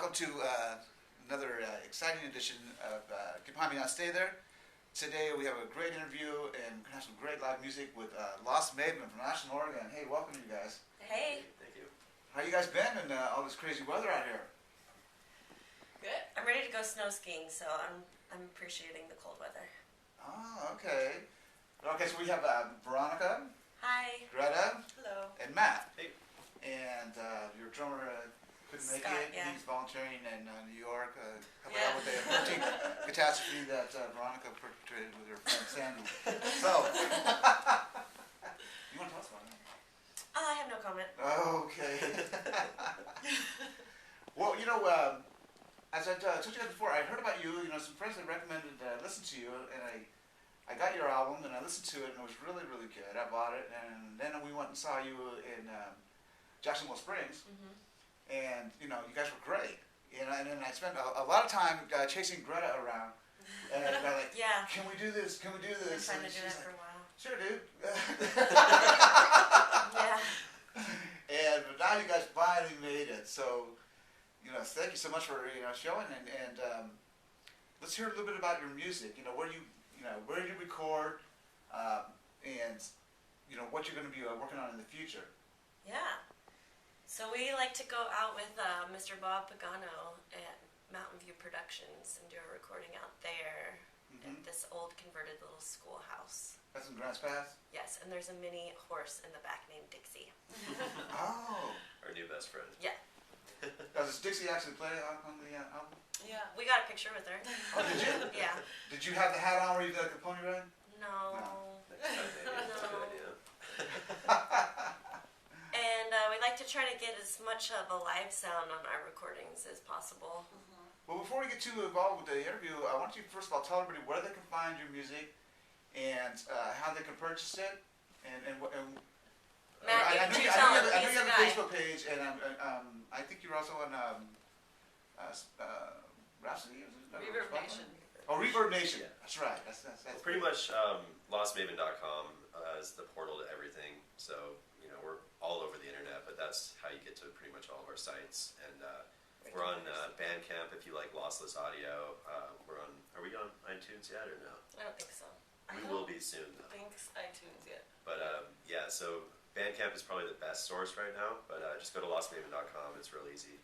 welcome to another exciting edition of Get Behind Me Now, Stay There. Today we have a great interview and we're going to have some great live music with Lost Maven from Ashland, Oregon. Hey, welcome you guys. Hey. Thank you. How you guys been in all this crazy weather out here? Good. I'm ready to go snow skiing, so I'm appreciating the cold weather. Oh, okay. Okay, so we have Veronica, Hi. Greta, Hello. and Matt. Hey. And your drummer couldn't make Scott, it. yeah. He's volunteering in New York, coming Yeah. out with a hunting catastrophe that Veronica perpetrated with her friend Sandy. So, you want to tell us about it? I have no comment. Okay. Well, you know, as I told you guys before, I heard about you. You know, some friends had recommended listen to you, and I got your album and I listened to it, and it was really, really good. I bought it, and then we went and saw you in Jacksonville Springs. Mm-hmm. And, you know, you guys were great. You know, and then I spent a lot of time chasing Greta around. And I'm like, Yeah. can we do this? Can we do I've been this? trying And to do she's that for like, a while. sure, dude. Yeah. And now you guys finally made it. So, you know, thank you so much for, you know, showing. And let's hear a little bit about your music. You know, where you record, and, you know, what you're going to be working on in the future. Yeah. So we like to go out with Mr. Bob Pagano at Mountain View Productions and do a recording out there at this old converted little schoolhouse. That's in Grants Pass? Yes, and there's a mini horse in the back named Dixie. Oh. Our new best friend. Yeah. Does Dixie actually play on the album? Yeah. We got a picture with her. Oh, did you? Yeah. Did you have the hat on where you did like a pony ride? No. Next time, maybe. That's a good idea. And we like to try to get as much of a live sound on our recordings as possible. Well, before we get too involved with the interview, I want you to first of all tell everybody where they can find your music and how they can purchase it. Matt, I know you tell have him. a He's the guy. Facebook page, and I think you're also on Rhapsody. Is it? Reverb Nation. Oh, Reverb Nation. Yeah. That's right. That's Well, pretty much lostmaven.com is the portal to everything. So, you know, we're all over the internet, but that's how you get to pretty much all of our sites. And we're on Bandcamp if you like lossless audio. Are we on iTunes yet or no? I don't think so. We will be soon though. Thanks iTunes yet. But yeah, so Bandcamp is probably the best source right now, but just go to lostmaven.com. It's real easy.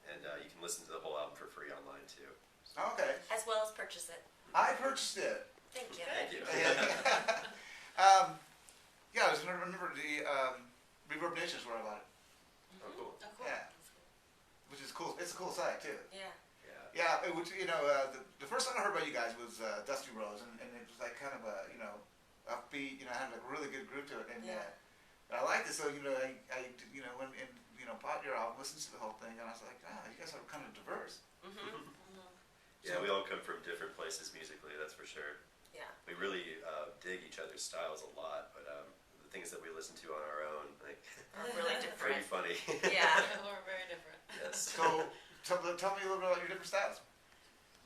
And you can listen to the whole album for free online too. Okay. As well as purchase it. I purchased it. Thank you. Thank you. Yeah, I was going to remember the Reverb Nation is where I bought it, Oh, cool. Oh, cool. Yeah. which is cool. It's a cool site too. Yeah. Yeah, the first song I heard about you guys was Dusty Rose, and it was like kind of a, you know, upbeat, you know, had like a really good groove to it, and I liked it. So, you know, I went and, you know, bought your album, listened to the whole thing, and I was like, you guys are kind of diverse. Yeah, we all come from different places musically, that's for sure. Yeah. We really dig each other's styles a lot, but the things that we listen to on our own, like, Are really pretty different. funny. Yeah. We're very different. Yes. So, tell me a little bit about your different styles.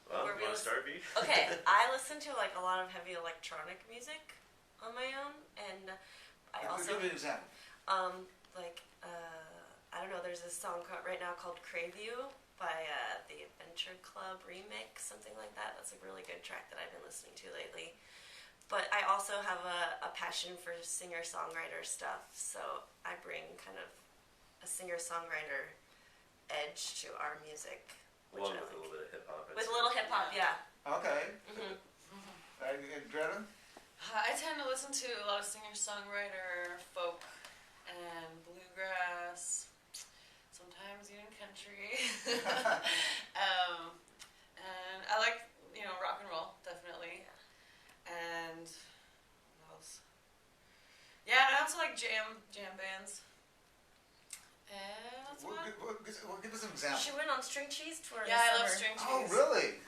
Well, Where you we want to start, B? Okay, I listen to like a lot of heavy electronic music on my own, and I also Give me an example. I don't know. There's this song right now called "Crave You" by the Adventure Club remix, something like that. That's a really good track that I've been listening to lately. But I also have a passion for singer-songwriter stuff, so I bring kind of a singer-songwriter edge to our music. Which Along I with a like. little bit of hip-hop. With a little hip-hop, yeah. Okay. Mm-hmm. And Greta? I tend to listen to a lot of singer-songwriter, folk, and bluegrass. Sometimes even country. And I like, rock and roll, definitely. And what else? Yeah, and I also like jam bands. And that's what. Well, give us an example. She went on String Cheese tour. Yeah, I love this string Oh, cheese. really?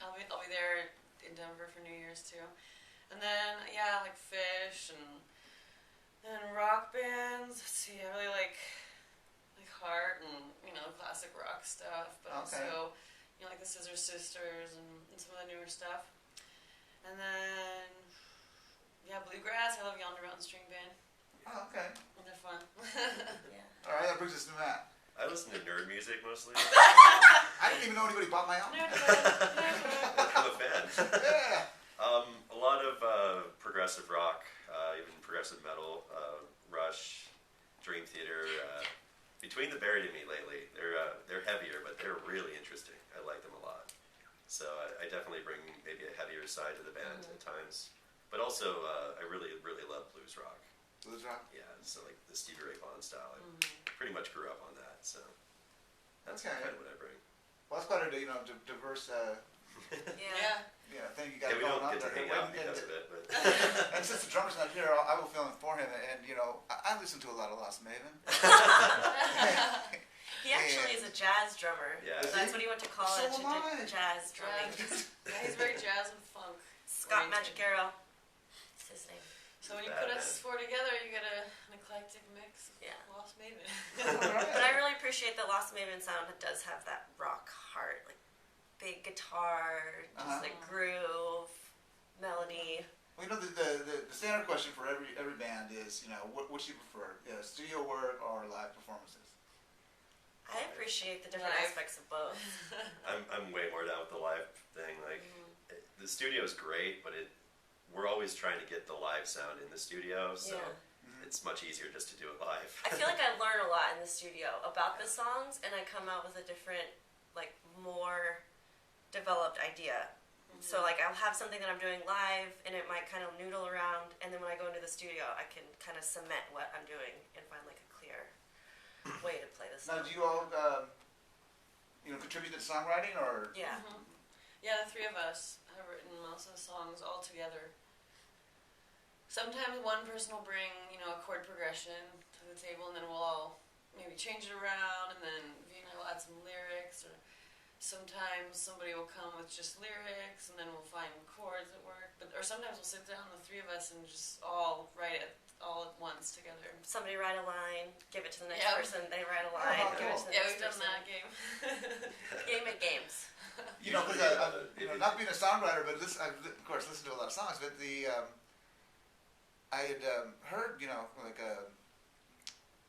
I'll be there in Denver for New Year's too. And then like Fish and rock bands. Let's see, I really like Heart and classic rock stuff, but also like the Scissor Sisters and some of the newer stuff. And then bluegrass. I love Yonder Mountain String Band. Oh, okay. And they're fun. Yeah. All right, that brings us to Matt. I listen to nerd music mostly. I didn't even know anybody bought my album. I'm a fan. Yeah. A lot of progressive rock, even progressive metal, Rush, Dream Theater. Between the Buried and Me lately, they're heavier, but they're really interesting. I like them a lot. So I definitely bring maybe a heavier side to the band at times. But also, I really, really love blues rock. Blues rock? Yeah, so like the Stevie Ray Vaughan style. I pretty much grew up on that, so that's Okay. kind of what I bring. Well, it's quite a diverse Yeah. thing you got Yeah, we going don't on get to there. hang out because of it, but And since the drummer's not here, I will fill in for him. And I listen to a lot of Lost Maven. He actually is a jazz drummer. Yeah. So that's what he went to college So to am I. do jazz drumming. Yeah, he's very jazz and funk. Scott oriented. Magicero. That's his name. So when you put us four together, you get an eclectic mix of Yeah. Lost Maven. But I really appreciate the Lost Maven sound. It does have that rock heart, like big guitar, just like groove, melody. Well, the standard question for every band is, what you prefer, studio work or live performances? I appreciate the different Live. aspects of both. I'm way more down with the live thing. Like the studio is great, but we're always trying to get the live sound in the studio, so it's much easier just to do it live. I feel like I learn a lot in the studio about the songs, and I come out with a different, like, more developed idea. So, like, I'll have something that I'm doing live, and it might kind of noodle around, and then when I go into the studio, I can kind of cement what I'm doing and find, like, a clear way to play the Now, song. do you all, contribute to songwriting, or? Yeah. Yeah, the three of us have written most of the songs all together. Sometimes one person will bring, a chord progression to the table, and then we'll all maybe change it around, and then will add some lyrics, or sometimes somebody will come with just lyrics, and then we'll find chords that work. Or sometimes we'll sit down, the three of us, and just all write it all at once together. Somebody write a line, give it to the next Yeah. person, they write a line, Oh, give it to the Yeah, next we've done person. that game. Game at games. Because not being a songwriter, but of course, listen to a lot of songs. But I had heard,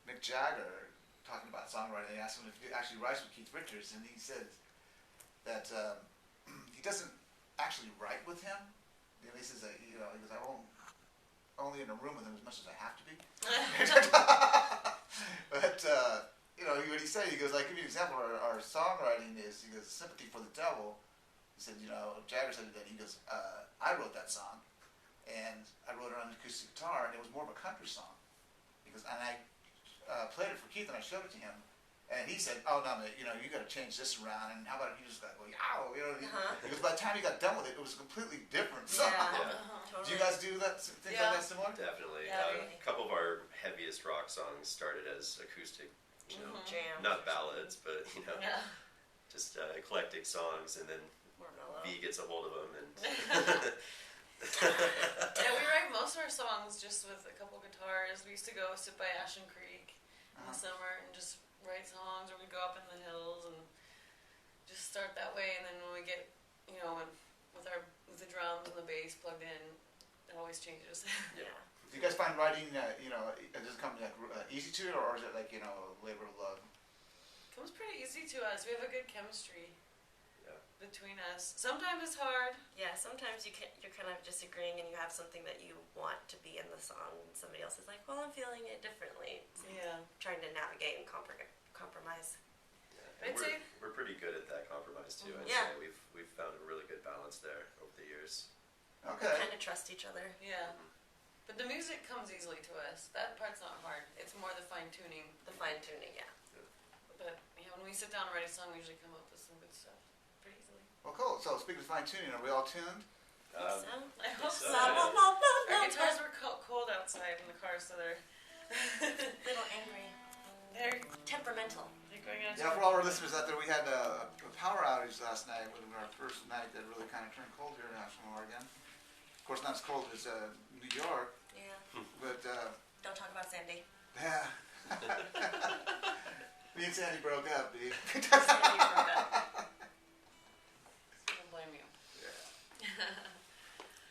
Mick Jagger talking about songwriting. I asked him if he actually writes with Keith Richards, and he said that he doesn't actually write with him. He says that he goes, I won't only in a room with him as much as I have to be. But what he said, he goes, like, give you an example. Our songwriting is, he goes, Sympathy for the Devil. He said, Jagger said that he goes, I wrote that song, and I wrote it on an acoustic guitar, and it was more of a country song. He goes, and I played it for Keith, and I showed it to him, and he said, oh no, man, you got to change this around, and how about you just go, yow, Because by the time he got done with it, it was a completely different song. Yeah. Do you guys do that, things like that similar? Definitely. Yeah, A couple of our heaviest rock songs started as acoustic, Jam. not ballads, but Yeah. just eclectic songs, and then More mellow. V gets a hold of them, and Yeah, we write most of our songs just with a couple guitars. We used to go sit by Ashen Creek in the summer and just write songs, or we'd go up in the hills and just start that way. And then when we get, with the drums and the bass plugged in, it always changes. Yeah. Do you guys find writing, does it come easy to you, or is it like, a labor of love? Comes pretty easy to us. We have a good chemistry Yeah. between us. Sometimes it's hard. Yeah, sometimes you're kind of disagreeing and you have something that you want to be in the song, and somebody else is like, well, I'm feeling it differently. So Yeah. trying to navigate and compromise. And I'd say- we're pretty good at that compromise too. I'd Yeah. say we've found a really good balance there over the years. We Okay. kind of trust each other. Yeah. But the music comes easily to us. That part's not hard. It's more the fine tuning. The fine tuning, yeah. But when we sit down and write a song, we usually come up with some good stuff pretty easily. Well, cool. So speaking of fine tuning, are we all tuned? So, I hope so, so. la, la, la, la, Our la, guitars were cold outside in the car, so they're little angry, they're temperamental. going out. Yeah, for all our listeners out there, we had a power outage last night, with our first night that really kind of turned cold here in National Oregon. Of course, not as cold as New York, Yeah. but Don't talk about Sandy. yeah. Me and Sandy broke up, B. Sandy broke up. I don't blame you.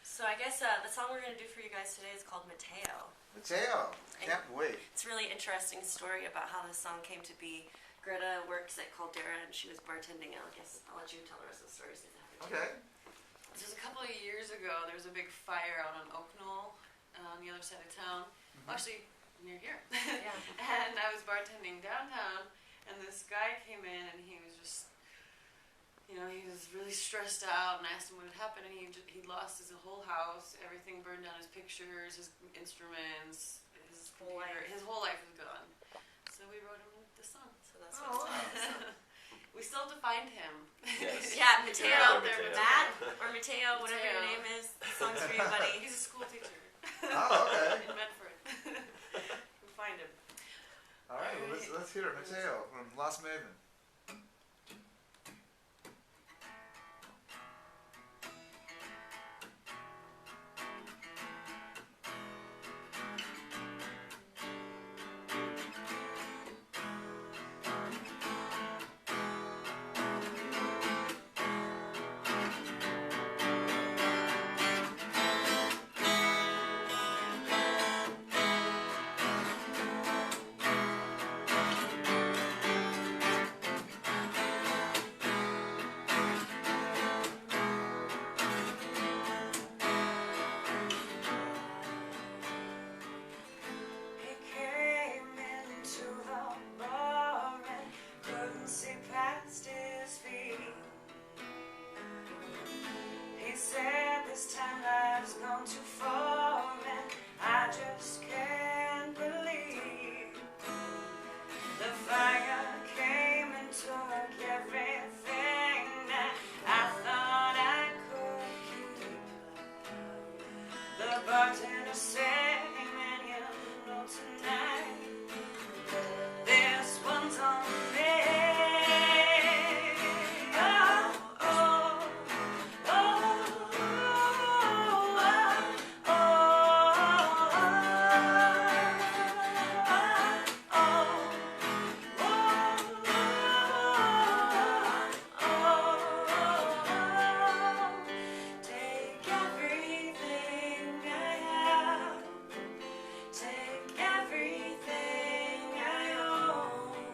So I guess the song we're going to do for you guys today is called Mateo. Mateo, can't wait. It's a really interesting story about how this song came to be. Greta works at Caldera, and she was bartending. I guess I'll let you tell the rest of the stories. Okay. Just a couple of years ago, there was a big fire out on Oak Knoll, on the other side of town. Well, actually, near here. Yeah. And I was bartending downtown, and this guy came in, and he was just, he was really stressed out, and I asked him what had happened, and he lost his whole house, everything burned down, his pictures, his instruments, his computer, his whole life was gone. So we wrote him this song. So that's what it's wow. We still have to find him. Yes. Yeah, Mateo. Mateo, Mateo. Matt, or Mateo, whatever your Mateo. name is. The song's for you, buddy. He's a school teacher. Oh, okay. In Medford. We'll find him. All right, well, let's hear it. Mateo from Lost Maven. He came into the bar and couldn't see past his feet. He said this time life's gone too far and I just can't believe. The fire came and took everything that I thought I could keep. The bartender said, man, you know tonight this one's on me. Oh, oh, oh, oh, oh, take everything I have, take everything I own.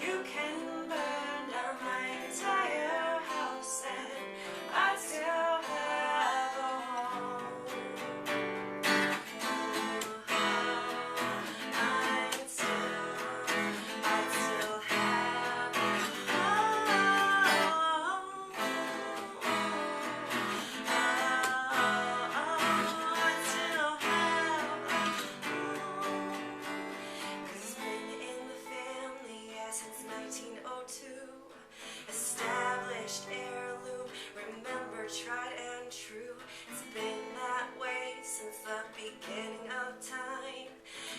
You can burn down my entire house and I'd still have a home. I'd still have a Cause it's been in the family since 1902. Established heirloom, remember tried and true. It's been that way since the beginning of time.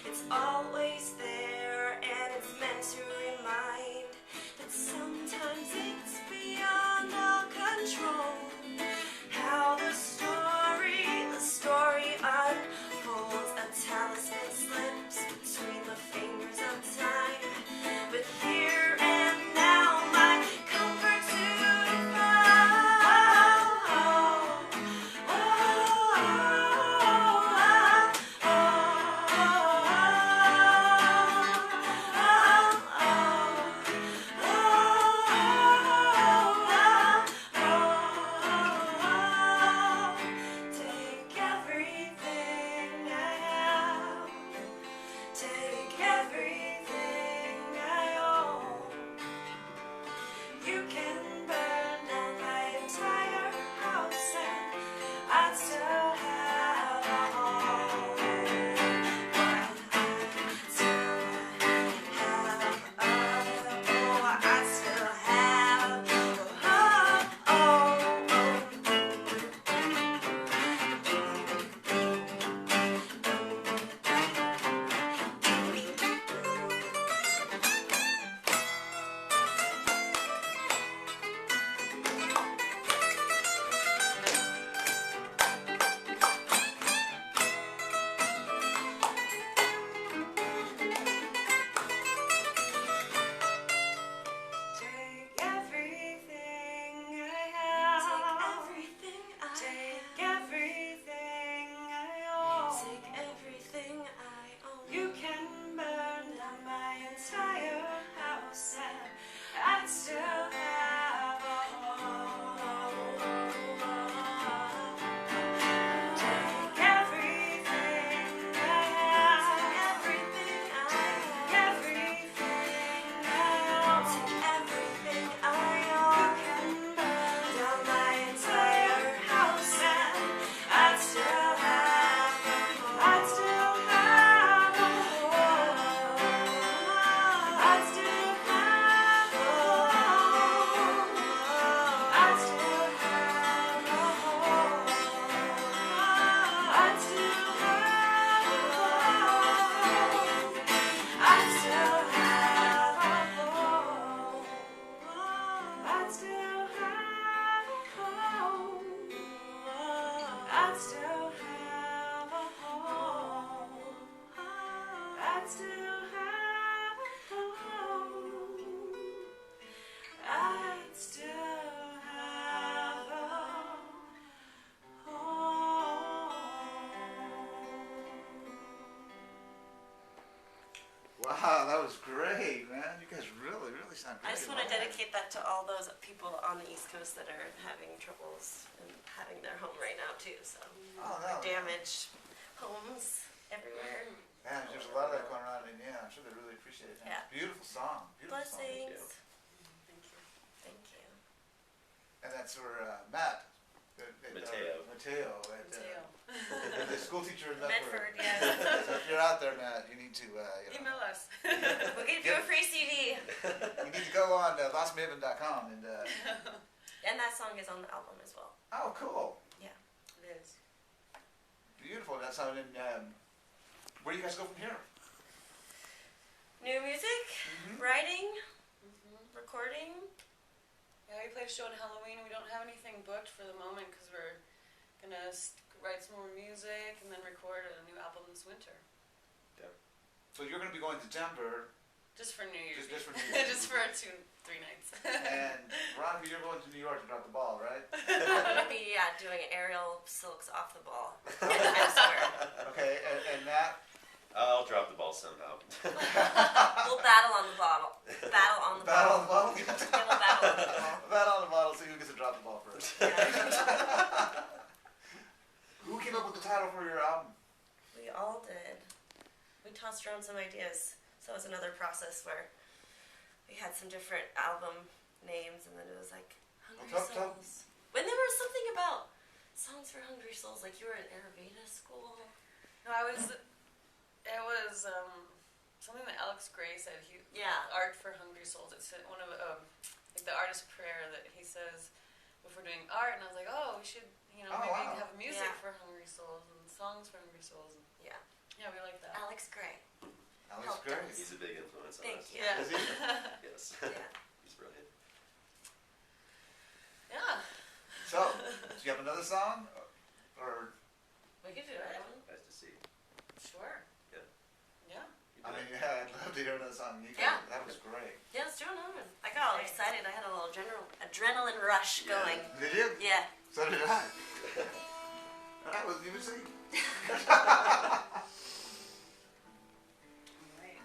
It's always there and it's meant to remind that sometimes it's beyond all control. How the story unfolds, a talisman slips between the fingers of time. But here and now, my comfort to find. I'd still have a home. I'd still have a home. Wow, that was great, man. You guys really, really sound great. I just want to live. dedicate that to all those people on the East Coast that are having troubles and having their home right now too. So Oh, no. damaged homes everywhere. Man, there's a lot of that going on, and yeah, I'm sure they really appreciate it. Yeah. Beautiful song. Beautiful song. Blessings. Thank you. Thank you. And that's where Matt. Mateo. Mateo. The school teacher in Medford, Medford. yes. So if you're out there, Matt, you need to, Email us. We'll give you a free CD. you need to go on lostmaven.com and, And that song is on the album as well. oh, cool. Yeah. It is. Beautiful. That's how, where do you guys go from here? New music, Mhm. writing, Mm-hmm. recording. Yeah, we played a show on Halloween, and we don't have anything booked for the moment because we're gonna write some more music and then record a new album this winter. So you're going to be going to Denver, Just for New Year's. Just for Eve. New Year's. Just for 3 nights. and Veronica, you're going to New York to drop the ball, right? I'm gonna be doing aerial silks off the ball. Elsewhere. Okay, and Matt? I'll drop the ball somehow. We'll battle on the bottle. Battle on the Battle on ball. the bottle? Yeah, we'll battle on the ball. Battle on the bottle, see who gets to drop the ball first. Yeah. Who came up with the title for your album? We all did. We tossed around some ideas. So it was another process where we had some different album names, and then it was like Hungry Well, tell- Souls. When there was something about songs for Hungry Souls, like you were in Ayurveda school. No, it was something that Alex Gray said. Yeah. Art for Hungry Souls. It's one of like the artist's prayer that he says before doing art, and I was like, oh, we should, Oh, maybe wow. have music Yeah. for Hungry Souls and songs for Hungry Souls. And Yeah. yeah, we like that. Alex Gray. Alex Helped Gray. us. He's a big influence on Thank us. you. Yeah. Is he? Yes. Yeah. He's brilliant. Yeah. So, do you have another song? Or, We could do it. Nice to see. Sure. Yeah. Yeah. You I do mean, it. yeah, I'd love to hear another song. Yeah. That was great. Yeah, let's do another one. I got all excited. I had a little adrenaline rush Yeah. going. Did you? Yeah. So did I. That was you sing. Right.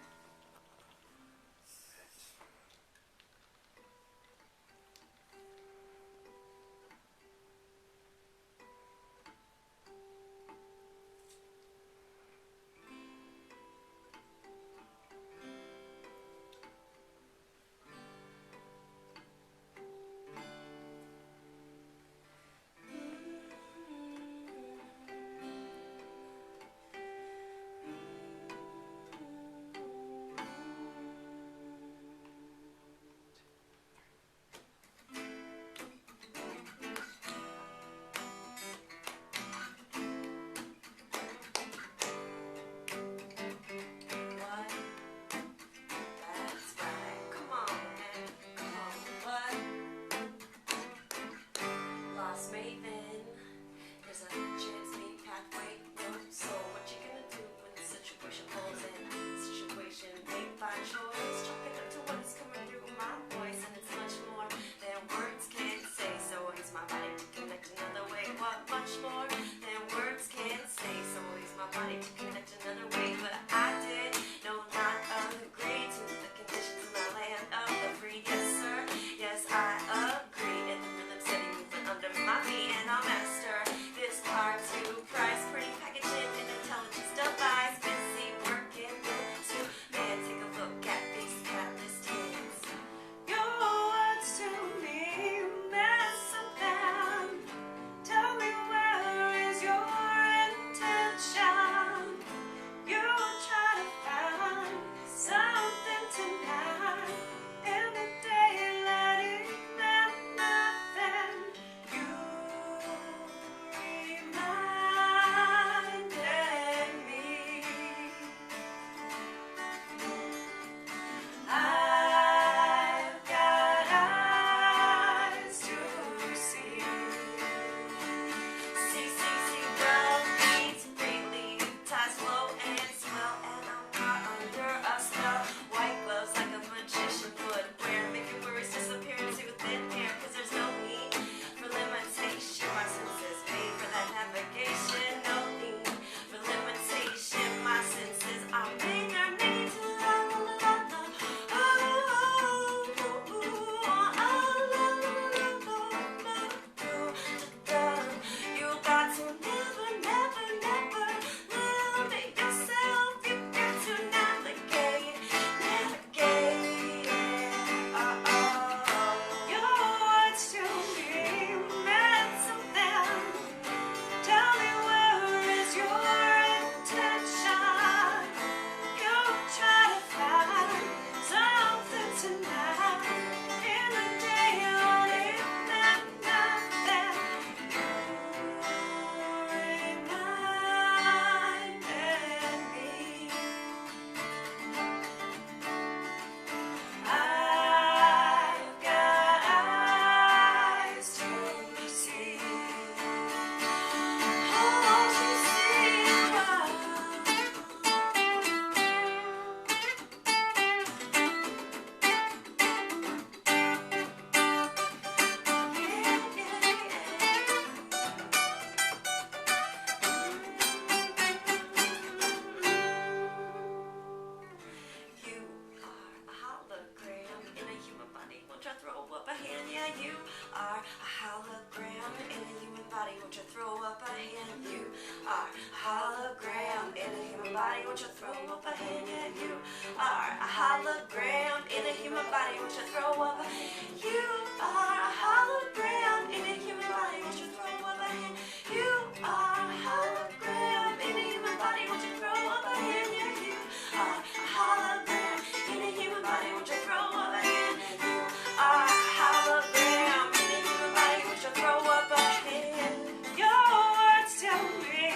are a hologram in a human body. Won't you throw up a hand? You are a hologram in a human body. Won't you throw up a hand? Yeah, you are a hologram in a human body. Won't you throw up a hand? You are a hologram in a human body. Won't you throw up a hand? You are a hologram in a human body. Won't you throw up a hand? Yeah, you are a hologram in a human body. Won't you throw up a hand? You are a hologram in a human body. Won't you throw up a hand? Your words tell me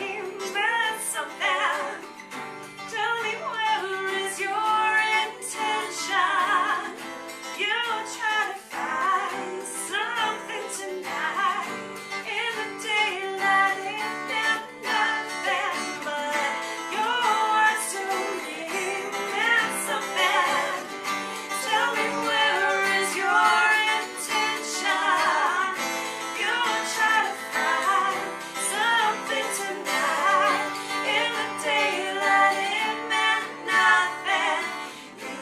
there's something. Tell me, where is your intention? You try to find something tonight in the daylight. It meant nothing, but your words tell me there's something. Tell me, where is your intention? You try to find something tonight in the daylight. It meant nothing. You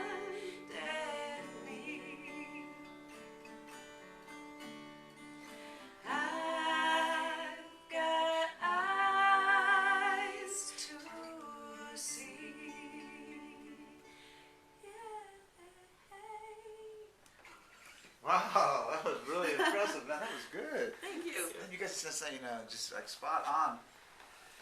reminded me. I've got eyes to see. Wow, that was really impressive. Man, that was good. Thank you. And you guys just say, just like spot on.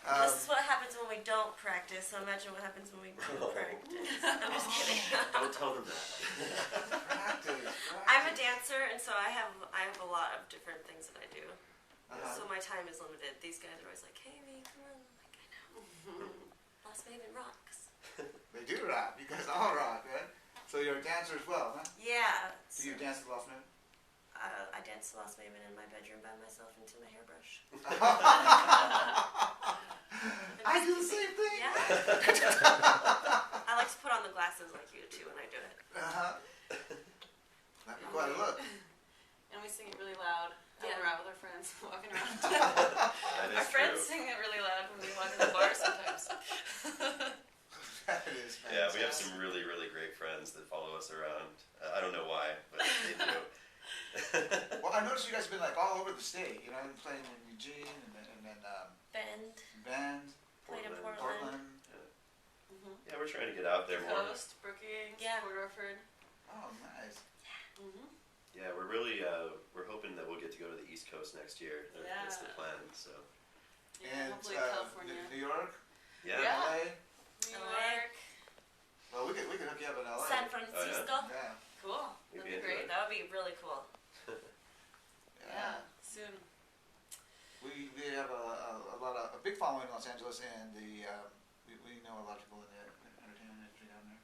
This is what happens when we don't practice, so imagine what happens when we do practice. I'm just kidding. Don't tell them that. Practice. I'm a dancer, and so I have a lot of different things that I do. Uh-huh. So my time is limited. These guys are always like, "Hey, me, come on!" I'm like, "I know." Lost Maven rocks. They do rock. You guys all rock, right? So you're a dancer as well, huh? Yeah. Do you dance the Lost Man? I dance Lost Maven in my bedroom by myself into my hairbrush. I do the same thing. Yeah. I like to put on the glasses like you do when I do it. That'd be quite a look. And we sing it really loud. Yeah. We're out with our friends walking around. That is Our friends true. sing it really loud when we walk in the bar sometimes. That is fantastic. Yeah, we have some really, really great friends that follow us around. I don't know why, but they do. Well, I noticed you guys have been like all over the state. Playing in Eugene and then Bend. Bend, Played in Portland. Yeah, we're trying to get out there more. Coast, Brookings, Yeah. Port Orford. Oh, nice. Yeah, we're really we're hoping that we'll get to go to the East Coast next year. That's the Yeah. plan. So Yeah, And hopefully California. New York, yeah, Yeah. LA. New LA. York. Well, we could hook you up in LA. San Francisco. Yeah. Cool. We'd That'd be be into great. it. That would be really cool. Yeah. Soon. We have a big following in Los Angeles, and we know a lot of people in the entertainment industry down there.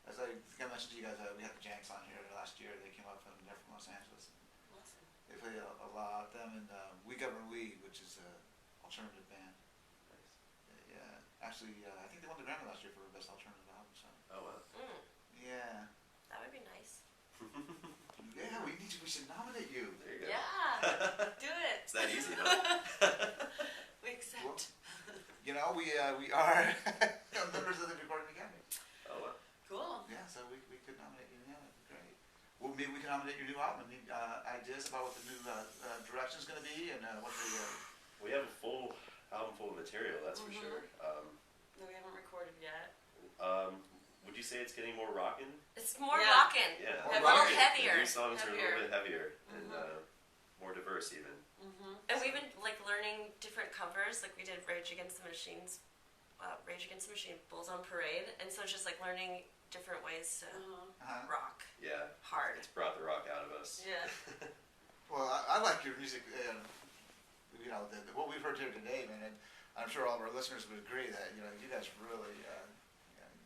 As I mentioned to you guys, we had the Janks on here last year. They came up they're from Los Angeles. Awesome. They play a lot. Them and We Govern We, which is an alternative band. Yeah, actually, I think they won the Grammy last year for best alternative album. So Oh wow. yeah, That would be nice. yeah, we should nominate you. There you go. Yeah. Do it. It's that easy, huh? We accept. We are members of the Recording Academy. Oh wow. Cool. Yeah, so we could nominate you. Yeah, that'd be great. Well, maybe we can nominate your new album. Any ideas about what the new direction's going to be and what the We have a full album full of material, that's for sure. No, we haven't recorded yet. Would you say it's getting more rockin'? It's more Yeah. rockin'. Yeah, More A little rockin'. heavier. The new songs are a Heavier. little bit heavier and more diverse, even. And we've been learning different covers. Like we did Rage Against the Machine, Bulls on Parade, and so it's just learning different ways to rock Yeah, hard. it's brought the rock out of us. Yeah. Well, I like your music. What we've heard here today, man. And I'm sure all of our listeners would agree that you guys really,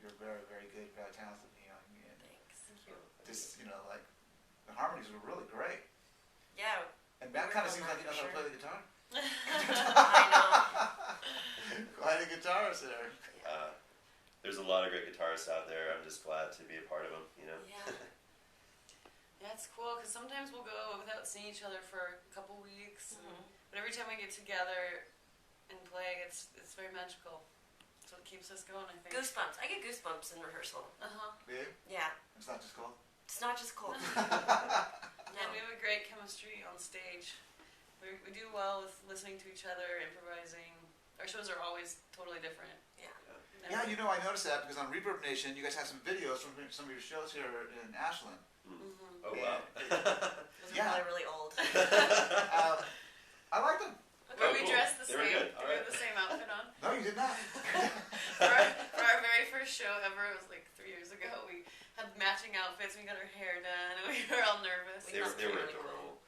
you're very, very good, very talented. And Thanks. just the harmonies were really great. Yeah, And Matt kind of seems like he knows how to Sure. play the guitar. I know. Quite a guitarist there. There's a lot of great guitarists out there. I'm just glad to be a part of them, Yeah. Yeah, it's cool because sometimes we'll go without seeing each other for a couple weeks. But every time we get together and play, it's very magical. That's what keeps us going, I think. Goosebumps. I get goosebumps in rehearsal. Uh-huh. Yeah, Yeah. it's not just cold. It's not just cold. And we have a great chemistry on stage. We do well with listening to each other, improvising. Our shows are always totally different. Yeah. Yeah, you know, I noticed that because on Reverb Nation, you guys have some videos from some of your shows here in Ashland. Oh wow. Those Yeah. are probably really old. I like them. Where Oh, we cool. dressed the They were same. good. We had the same outfit on. No, you did not. For our very first show ever, it was like 3 years ago, we had matching outfits, we got our hair done, and we were all nervous. They were really adorable.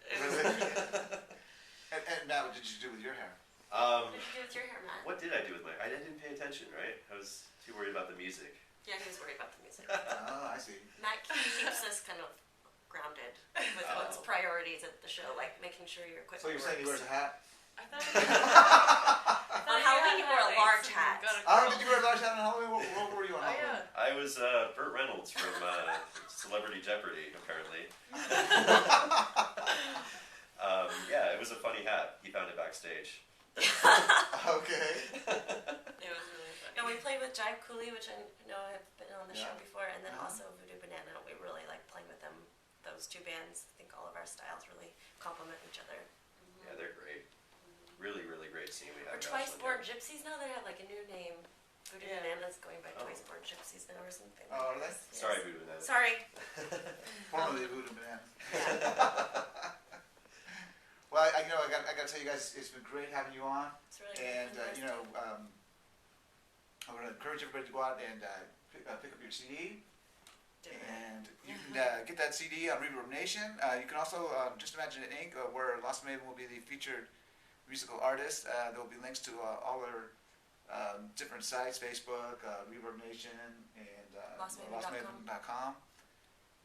And Matt, what did you do with your hair? What did you do with your hair, Matt? What did I do with my? I didn't pay attention, right? I was too worried about the music. Yeah, he was worried about the music. Oh, I see. Matt keeps us kind of grounded with what's priorities at the show, like making sure your equipment So you're saying he wears works. a hat? I thought On Halloween, you wore a large hat. Oh, did you wear a large hat on Halloween? What were you on Oh Halloween? yeah. I was Burt Reynolds from Celebrity Jeopardy, apparently. Yeah, it was a funny hat. He found it backstage. Okay. It was really funny. And we played with Jive Cooley, which I know have been on the show Yeah. before, and then Uh-huh. also Voodoo Banana. We really like playing with them. Those two bands, I think all of our styles really complement each other. Yeah, they're great. Really, really great scene we have. Or in Twice Ashland Born here. Gypsies now, they have like a new name. Voodoo Yeah. Banana's going by Oh. Twice Born Gypsies now or something. Oh, are they? Yes. Sorry, Voodoo Banana. Sorry. Formerly Voodoo Banana. Yeah. Well, I got to tell you guys, it's been great having you on. It's really And, good. you know, I'm going to encourage everybody to go out and pick up your CD. Do it. And you can get that CD on Reverb Nation. You can also, Just Imagine It Inc., where Lost Maven will be the featured musical artist. There will be links to all their different sites, Facebook, Reverb Nation, and LostMaven.com. LostMaven.com.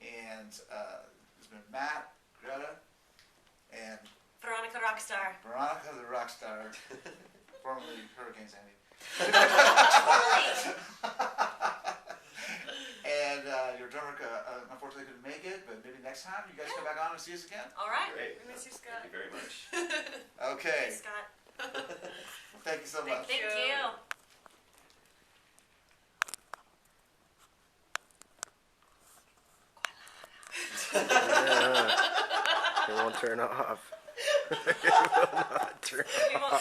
And there's been Matt, Greta, and Veronica Rockstar. Veronica the Rockstar, formerly Hurricane Sandy. And your drummer unfortunately couldn't make it, but maybe next time you guys come back on and see us again. All right. Great. We miss you, Scott. Thank you very much. Okay, Thanks, Scott. thank you so much. Thank you. Yeah. It won't turn off. It will not turn off. We won't